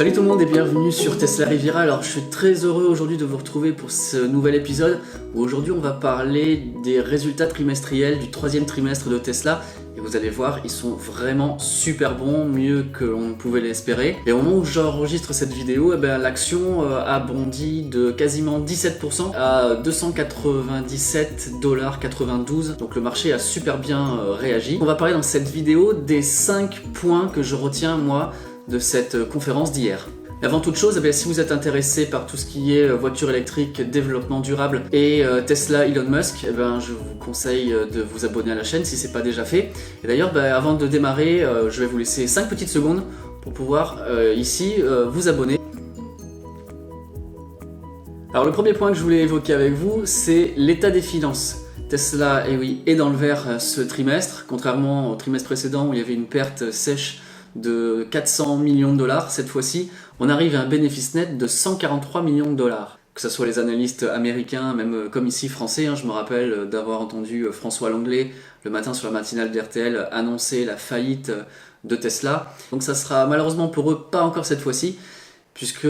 Salut tout le monde et bienvenue sur Tesla Riviera. Alors je suis très heureux aujourd'hui de vous retrouver pour ce nouvel épisode où aujourd'hui on va parler des résultats trimestriels du troisième trimestre de Tesla. Et vous allez voir, ils sont vraiment super bons, mieux que l'on ne pouvait l'espérer. Et au moment où j'enregistre cette vidéo, l'action a bondi de quasiment 17% à 297,92$. Donc le marché a super bien réagi. On va parler dans cette vidéo des 5 points que je retiens moi de cette conférence d'hier. Avant toute chose, si vous êtes intéressé par tout ce qui est voiture électrique, développement durable et Tesla Elon Musk, je vous conseille de vous abonner à la chaîne si ce n'est pas déjà fait. Et d'ailleurs, avant de démarrer, je vais vous laisser 5 petites secondes pour pouvoir ici vous abonner. Alors le premier point que je voulais évoquer avec vous, c'est l'état des finances. Tesla, est dans le vert ce trimestre, contrairement au trimestre précédent où il y avait une perte sèche de 400 millions de dollars. Cette fois-ci, on arrive à un bénéfice net de 143 millions de dollars. Que ce soit les analystes américains, même comme ici français, je me rappelle d'avoir entendu François Langlais le matin sur la matinale d'RTL annoncer la faillite de Tesla. Donc ça sera malheureusement pour eux pas encore cette fois-ci, puisque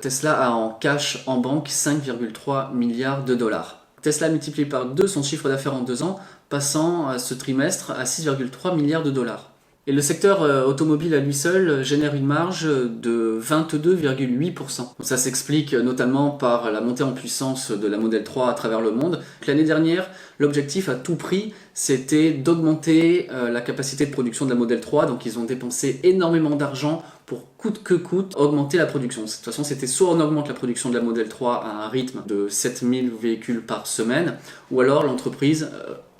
Tesla a en cash en banque 5,3 milliards de dollars. Tesla multiplie par 2 son chiffre d'affaires en 2 ans, passant ce trimestre à 6,3 milliards de dollars. Et le secteur automobile à lui seul génère une marge de 22,8%. Ça s'explique notamment par la montée en puissance de la Model 3 à travers le monde. L'année dernière, l'objectif à tout prix, c'était d'augmenter la capacité de production de la Model 3. Donc ils ont dépensé énormément d'argent pour coûte que coûte augmenter la production. De toute façon, c'était soit on augmente la production de la Model 3 à un rythme de 7000 véhicules par semaine, ou alors l'entreprise,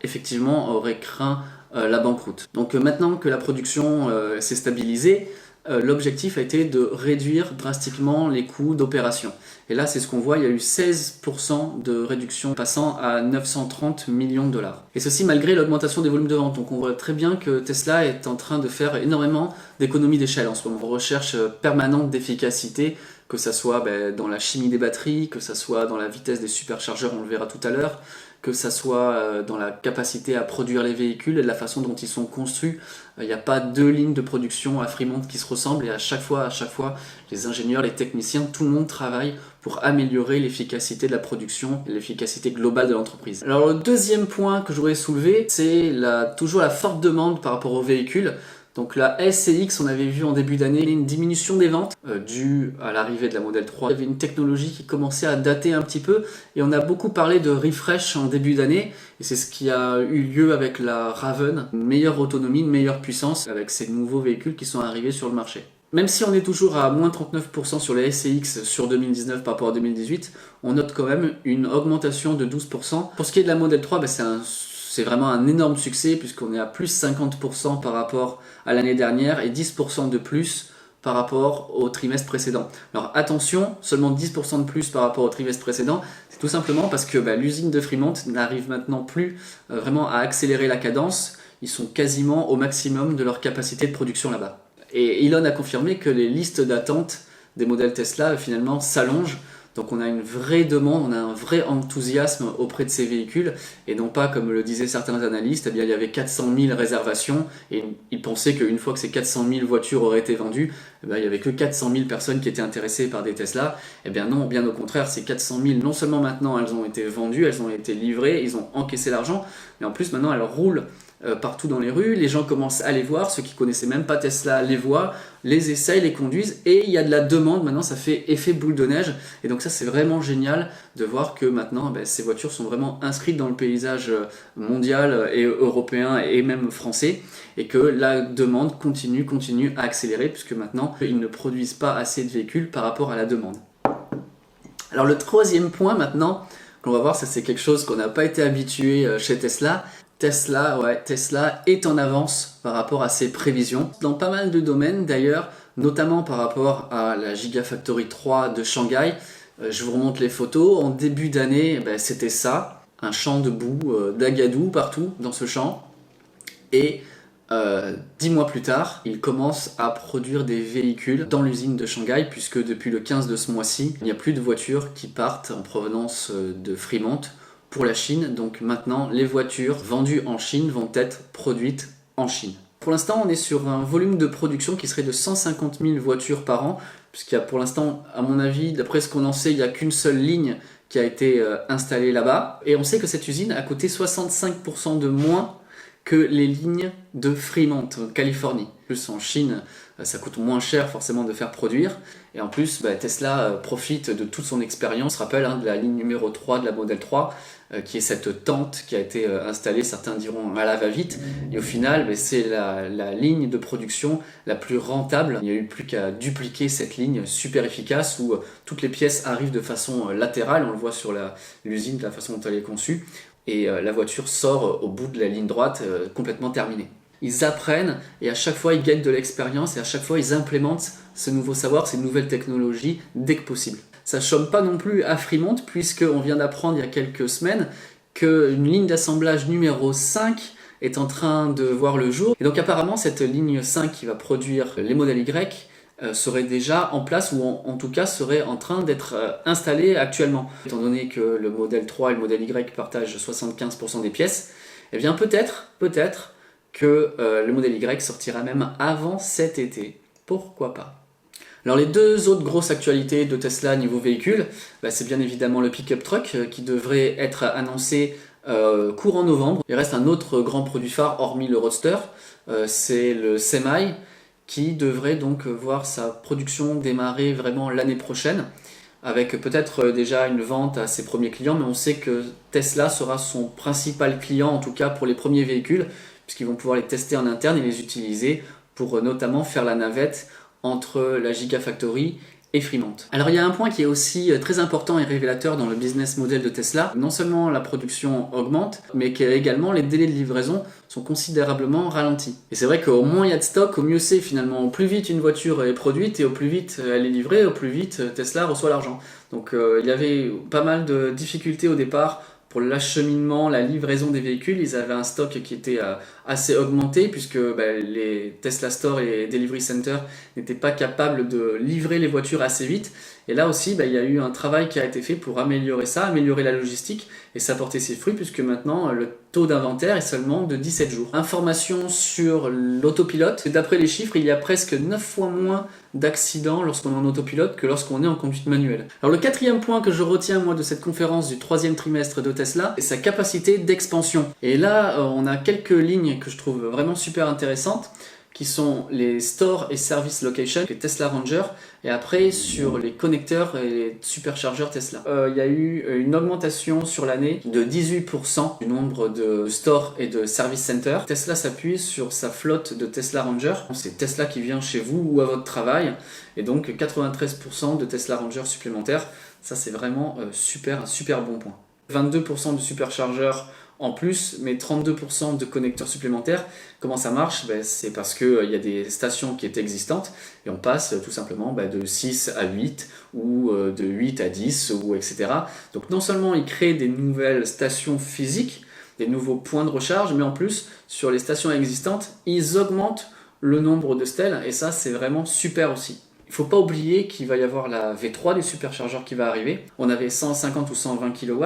effectivement, aurait craint la banqueroute. Donc maintenant que la production s'est stabilisée, l'objectif a été de réduire drastiquement les coûts d'opération. Et là, c'est ce qu'on voit, il y a eu 16% de réduction passant à 930 millions de dollars. Et ceci malgré l'augmentation des volumes de vente. Donc on voit très bien que Tesla est en train de faire énormément d'économies d'échelle en ce moment. Recherche permanente d'efficacité, que ça soit dans la chimie des batteries, que ça soit dans la vitesse des superchargeurs, on le verra tout à l'heure, que ça soit dans la capacité à produire les véhicules et de la façon dont ils sont construits. Il n'y a pas 2 lignes de production à Fremont qui se ressemblent et à chaque fois, les ingénieurs, les techniciens, tout le monde travaille pour améliorer l'efficacité de la production et l'efficacité globale de l'entreprise. Alors le deuxième point que je voudrais soulever, c'est toujours la forte demande par rapport aux véhicules. Donc la S et X, on avait vu en début d'année une diminution des ventes due à l'arrivée de la Model 3. Il y avait une technologie qui commençait à dater un petit peu et on a beaucoup parlé de refresh en début d'année et c'est ce qui a eu lieu avec la Raven, une meilleure autonomie, une meilleure puissance avec ces nouveaux véhicules qui sont arrivés sur le marché. Même si on est toujours à moins 39% sur les S et X sur 2019 par rapport à 2018, on note quand même une augmentation de 12%. Pour ce qui est de la Model 3, c'est vraiment un énorme succès puisqu'on est à plus 50% par rapport à l'année dernière et 10% de plus par rapport au trimestre précédent. Alors attention, seulement 10% de plus par rapport au trimestre précédent, c'est tout simplement parce que l'usine de Fremont n'arrive maintenant plus vraiment à accélérer la cadence. Ils sont quasiment au maximum de leur capacité de production là-bas. Et Elon a confirmé que les listes d'attente des modèles Tesla finalement s'allongent. Donc on a une vraie demande, on a un vrai enthousiasme auprès de ces véhicules et non pas comme le disaient certains analystes, il y avait 400 000 réservations et ils pensaient qu'une fois que ces 400 000 voitures auraient été vendues, il n'y avait que 400 000 personnes qui étaient intéressées par des Tesla. Non, bien au contraire, ces 400 000, non seulement maintenant elles ont été vendues, elles ont été livrées, ils ont encaissé l'argent, mais en plus maintenant elles roulent partout dans les rues, les gens commencent à les voir, ceux qui connaissaient même pas Tesla les voient, les essayent, les conduisent et il y a de la demande maintenant, ça fait effet boule de neige et donc ça c'est vraiment génial de voir que maintenant ces voitures sont vraiment inscrites dans le paysage mondial et européen et même français et que la demande continue à accélérer puisque maintenant ils ne produisent pas assez de véhicules par rapport à la demande. Alors le troisième point maintenant qu'on va voir, ça c'est quelque chose qu'on n'a pas été habitué chez Tesla. Tesla est en avance par rapport à ses prévisions dans pas mal de domaines d'ailleurs, notamment par rapport à la Gigafactory 3 de Shanghai. Je vous remonte les photos. En début d'année, c'était ça, un champ de boue, d'agadou partout dans ce champ. Et 10 mois plus tard, ils commencent à produire des véhicules dans l'usine de Shanghai puisque depuis le 15 de ce mois-ci, il n'y a plus de voitures qui partent en provenance de Fremont pour la Chine, donc maintenant les voitures vendues en Chine vont être produites en Chine. Pour l'instant on est sur un volume de production qui serait de 150 000 voitures par an, puisqu'il y a pour l'instant, à mon avis, d'après ce qu'on en sait, il n'y a qu'une seule ligne qui a été installée là-bas. Et on sait que cette usine a coûté 65% de moins que les lignes de Fremont, en Californie. En plus, en Chine, ça coûte moins cher forcément de faire produire. Et en plus, Tesla profite de toute son expérience. On se rappelle de la ligne numéro 3 de la Model 3, qui est cette tente qui a été installée, certains diront à la va-vite. Et au final, c'est la ligne de production la plus rentable. Il n'y a eu plus qu'à dupliquer cette ligne super efficace où toutes les pièces arrivent de façon latérale. On le voit sur l'usine, de la façon dont elle est conçue. Et la voiture sort au bout de la ligne droite complètement terminée. Ils apprennent et à chaque fois ils gagnent de l'expérience et à chaque fois ils implémentent ce nouveau savoir, ces nouvelles technologies dès que possible. Ça ne choque pas non plus à Fremont puisqu'on vient d'apprendre il y a quelques semaines qu'une ligne d'assemblage numéro 5 est en train de voir le jour. Et donc apparemment cette ligne 5 qui va produire les modèles Y serait déjà en place ou en tout cas serait en train d'être installé actuellement. Étant donné que le modèle 3 et le modèle Y partagent 75% des pièces, eh bien peut-être que le modèle Y sortira même avant cet été. Pourquoi pas? Alors les deux autres grosses actualités de Tesla niveau véhicule, c'est bien évidemment le pick-up truck qui devrait être annoncé courant novembre. Il reste un autre grand produit phare hormis le Roadster, c'est le Semi, qui devrait donc voir sa production démarrer vraiment l'année prochaine, avec peut-être déjà une vente à ses premiers clients, mais on sait que Tesla sera son principal client, en tout cas pour les premiers véhicules, puisqu'ils vont pouvoir les tester en interne et les utiliser pour notamment faire la navette entre la Gigafactory et Fremont. Alors il y a un point qui est aussi très important et révélateur dans le business model de Tesla. Non seulement la production augmente, mais qu'également les délais de livraison sont considérablement ralentis. Et c'est vrai qu'au moins il y a de stock, au mieux c'est finalement. Au plus vite une voiture est produite et au plus vite elle est livrée, au plus vite Tesla reçoit l'argent. Donc il y avait pas mal de difficultés au départ pour l'acheminement, la livraison des véhicules. Ils avaient un stock qui était assez augmenté puisque les Tesla Store et Delivery Center n'étaient pas capables de livrer les voitures assez vite. Et là aussi, il y a eu un travail qui a été fait pour améliorer ça, améliorer la logistique, et ça a porté ses fruits puisque maintenant le taux d'inventaire est seulement de 17 jours. Information sur l'autopilote. D'après les chiffres, il y a presque 9 fois moins d'accidents lorsqu'on est en autopilote que lorsqu'on est en conduite manuelle. Alors le quatrième point que je retiens moi de cette conférence du troisième trimestre de Tesla, c'est sa capacité d'expansion. Et là, on a quelques lignes que je trouve vraiment super intéressantes, qui sont les Store et Service Location, les Tesla Ranger, et après sur les connecteurs et les superchargeurs Tesla. Il y a eu une augmentation sur l'année de 18% du nombre de Store et de Service Center. Tesla s'appuie sur sa flotte de Tesla Ranger. C'est Tesla qui vient chez vous ou à votre travail, et donc 93% de Tesla Ranger supplémentaires. Ça c'est vraiment un super bon point. 22% de superchargeurs en plus, mais 32% de connecteurs supplémentaires. Comment ça marche? C'est parce qu'il y a des stations qui étaient existantes et on passe tout simplement de 6 à 8 ou de 8 à 10 ou etc. Donc non seulement ils créent des nouvelles stations physiques, des nouveaux points de recharge, mais en plus sur les stations existantes, ils augmentent le nombre de stèles et ça c'est vraiment super aussi. Il ne faut pas oublier qu'il va y avoir la V3 des superchargeurs qui va arriver. On avait 150 ou 120 kW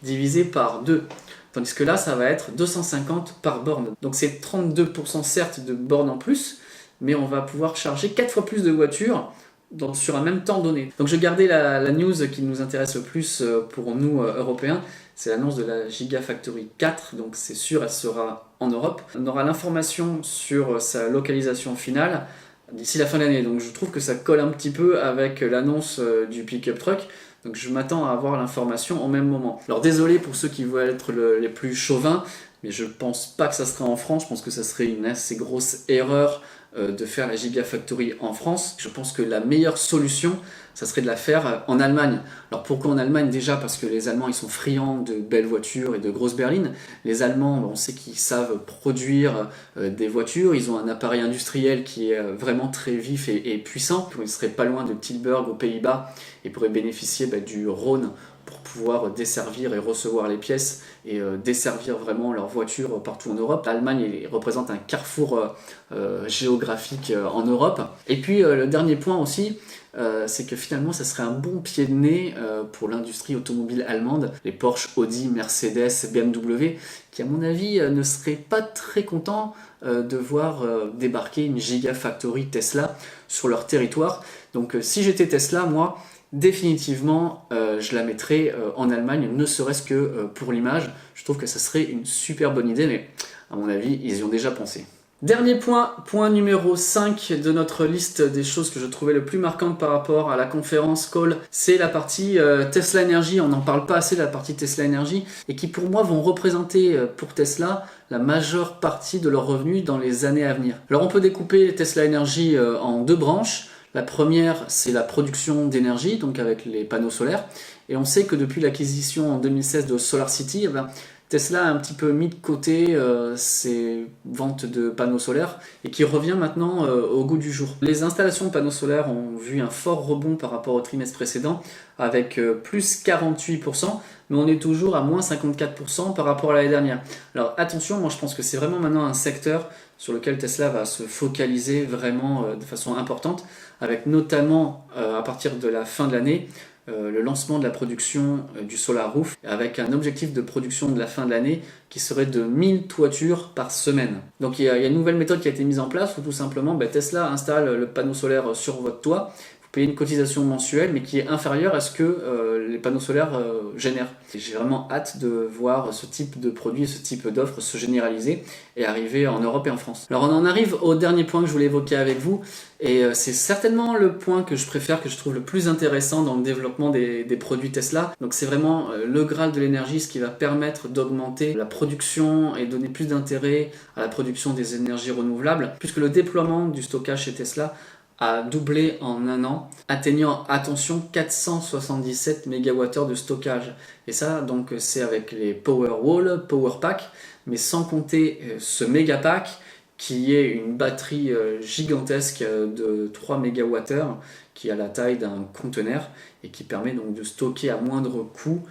divisé par 2. Tandis que là, ça va être 250 par borne. Donc c'est 32% certes de bornes en plus, mais on va pouvoir charger 4 fois plus de voitures sur un même temps donné. Donc je gardais la news qui nous intéresse le plus pour nous Européens, c'est l'annonce de la Gigafactory 4, donc c'est sûr elle sera en Europe. On aura l'information sur sa localisation finale d'ici la fin de l'année, donc je trouve que ça colle un petit peu avec l'annonce du pick-up truck. Donc je m'attends à avoir l'information en même moment. Alors désolé pour ceux qui veulent être les plus chauvins, mais je pense pas que ça sera en France. Je pense que ça serait une assez grosse erreur de faire la Gigafactory en France. Je pense que la meilleure solution, ça serait de la faire en Allemagne. Alors pourquoi en Allemagne? Déjà parce que les Allemands ils sont friands de belles voitures et de grosses berlines. Les Allemands, on sait qu'ils savent produire des voitures. Ils ont un appareil industriel qui est vraiment très vif et puissant. Ils seraient pas loin de Tilburg aux Pays-Bas et pourraient bénéficier du Rhône pour pouvoir desservir et recevoir les pièces et desservir vraiment leurs voitures partout en Europe. L'Allemagne représente un carrefour géographique en Europe. Et puis le dernier point aussi, c'est que finalement ça serait un bon pied de nez pour l'industrie automobile allemande, les Porsche, Audi, Mercedes, BMW, qui à mon avis ne seraient pas très contents de voir débarquer une Gigafactory Tesla sur leur territoire. Donc si j'étais Tesla, moi, définitivement, je la mettrais en Allemagne, ne serait-ce que pour l'image. Je trouve que ça serait une super bonne idée, mais à mon avis, ils y ont déjà pensé. Dernier point numéro 5 de notre liste des choses que je trouvais le plus marquantes par rapport à la conférence call, c'est la partie Tesla Energy. On n'en parle pas assez de la partie Tesla Energy et qui pour moi vont représenter pour Tesla la majeure partie de leurs revenus dans les années à venir. Alors on peut découper Tesla Energy en deux branches. La première, c'est la production d'énergie, donc avec les panneaux solaires. Et on sait que depuis l'acquisition en 2016 de SolarCity, Tesla a un petit peu mis de côté ses ventes de panneaux solaires et qui revient maintenant au goût du jour. Les installations de panneaux solaires ont vu un fort rebond par rapport au trimestre précédent avec plus 48%, mais on est toujours à moins 54% par rapport à l'année dernière. Alors attention, moi je pense que c'est vraiment maintenant un secteur sur lequel Tesla va se focaliser vraiment de façon importante, avec notamment à partir de la fin de l'année, le lancement de la production du Solar Roof avec un objectif de production de la fin de l'année qui serait de 1000 toitures par semaine. Donc il y a une nouvelle méthode qui a été mise en place où tout simplement Tesla installe le panneau solaire sur votre toit. Vous payez une cotisation mensuelle mais qui est inférieure à ce que les panneaux solaires génèrent. Et j'ai vraiment hâte de voir ce type de produit, ce type d'offre se généraliser et arriver en Europe et en France. Alors on en arrive au dernier point que je voulais évoquer avec vous. Et c'est certainement le point que je préfère, que je trouve le plus intéressant dans le développement des produits Tesla. Donc c'est vraiment le Graal de l'énergie, ce qui va permettre d'augmenter la production et donner plus d'intérêt à la production des énergies renouvelables, puisque le déploiement du stockage chez Tesla a doublé en un an, atteignant, attention, 477 MWh de stockage. Et ça, donc, c'est avec les Powerwall, Powerpack, mais sans compter ce Megapack, qui est une batterie gigantesque de 3 MWh qui a la taille d'un conteneur et qui permet donc de stocker à moindre coût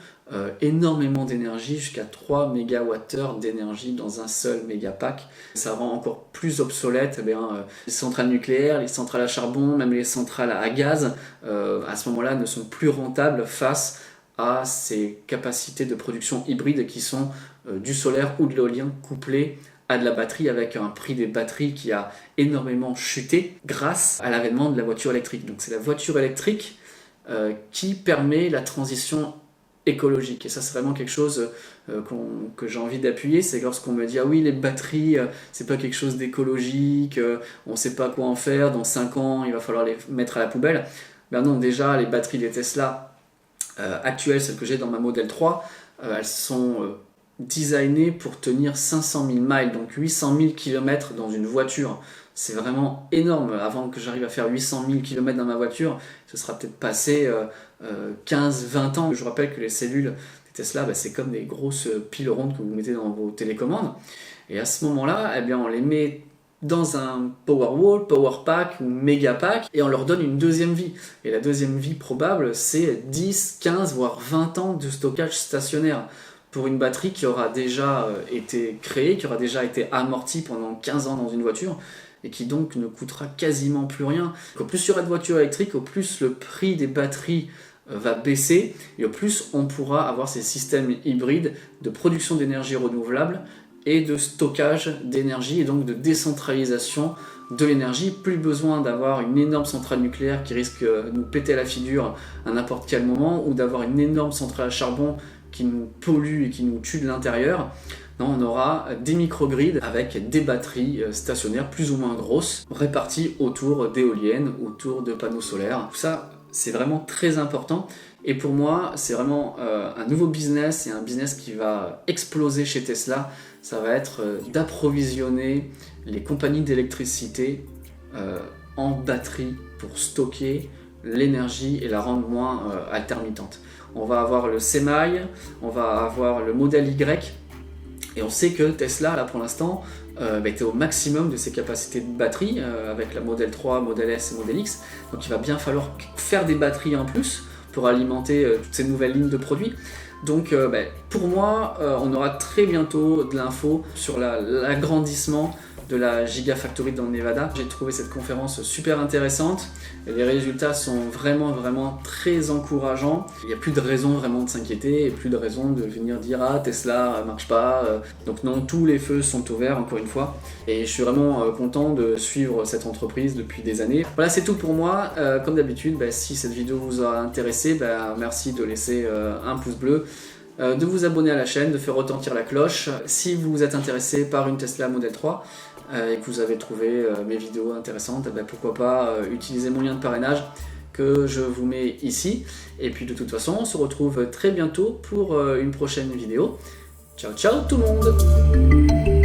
énormément d'énergie, jusqu'à 3 MWh d'énergie dans un seul mégapack. Ça rend encore plus obsolète les centrales nucléaires, les centrales à charbon, même les centrales à gaz, à ce moment-là ne sont plus rentables face à ces capacités de production hybride qui sont du solaire ou de l'éolien couplés à de la batterie, avec un prix des batteries qui a énormément chuté grâce à l'avènement de la voiture électrique. Donc c'est la voiture électrique qui permet la transition écologique. Et ça, c'est vraiment quelque chose que j'ai envie d'appuyer. C'est lorsqu'on me dit ah oui, les batteries, c'est pas quelque chose d'écologique, on sait pas quoi en faire, dans 5 ans, il va falloir les mettre à la poubelle. Ben non, déjà, les batteries des Tesla actuelles, celles que j'ai dans ma Model 3, elles sont designées pour tenir 500 000 miles, donc 800 000 km dans une voiture. C'est vraiment énorme. Avant que j'arrive à faire 800 000 km dans ma voiture, ce sera peut-être passé 15-20 ans. Je rappelle que les cellules des Tesla, c'est comme des grosses piles rondes que vous mettez dans vos télécommandes. Et à ce moment-là, on les met dans un Powerwall, Powerpack ou Megapack et on leur donne une deuxième vie. Et la deuxième vie probable, c'est 10, 15, voire 20 ans de stockage stationnaire pour une batterie qui aura déjà été créée, qui aura déjà été amortie pendant 15 ans dans une voiture et qui donc ne coûtera quasiment plus rien. Au plus il y aura de voitures électriques, au plus le prix des batteries va baisser et au plus on pourra avoir ces systèmes hybrides de production d'énergie renouvelable et de stockage d'énergie et donc de décentralisation de l'énergie. Plus besoin d'avoir une énorme centrale nucléaire qui risque de nous péter la figure à n'importe quel moment ou d'avoir une énorme centrale à charbon qui nous pollue et qui nous tue de l'intérieur. Non, on aura des microgrids avec des batteries stationnaires plus ou moins grosses réparties autour d'éoliennes, autour de panneaux solaires. Tout ça, c'est vraiment très important. Et pour moi, c'est vraiment un nouveau business et un business qui va exploser chez Tesla. Ça va être d'approvisionner les compagnies d'électricité en batterie pour stocker l'énergie et la rendre moins intermittente. On va avoir le Semi, on va avoir le modèle Y, et on sait que Tesla, là pour l'instant, était au maximum de ses capacités de batterie avec la Model 3, Model S et Model X. Donc il va bien falloir faire des batteries en plus pour alimenter toutes ces nouvelles lignes de produits. Donc pour moi, on aura très bientôt de l'info sur l'agrandissement de la Gigafactory dans le Nevada. J'ai trouvé cette conférence super intéressante. Les résultats sont vraiment très encourageants. Il n'y a plus de raison vraiment de s'inquiéter et plus de raison de venir dire « Ah, Tesla marche pas ». Donc non, tous les feux sont ouverts encore une fois. Et je suis vraiment content de suivre cette entreprise depuis des années. Voilà, c'est tout pour moi. Comme d'habitude, si cette vidéo vous a intéressé, merci de laisser un pouce bleu, de vous abonner à la chaîne, de faire retentir la cloche. Si vous êtes intéressé par une Tesla Model 3 et que vous avez trouvé mes vidéos intéressantes, pourquoi pas utiliser mon lien de parrainage que je vous mets ici. Et puis de toute façon, on se retrouve très bientôt pour une prochaine vidéo. Ciao ciao tout le monde!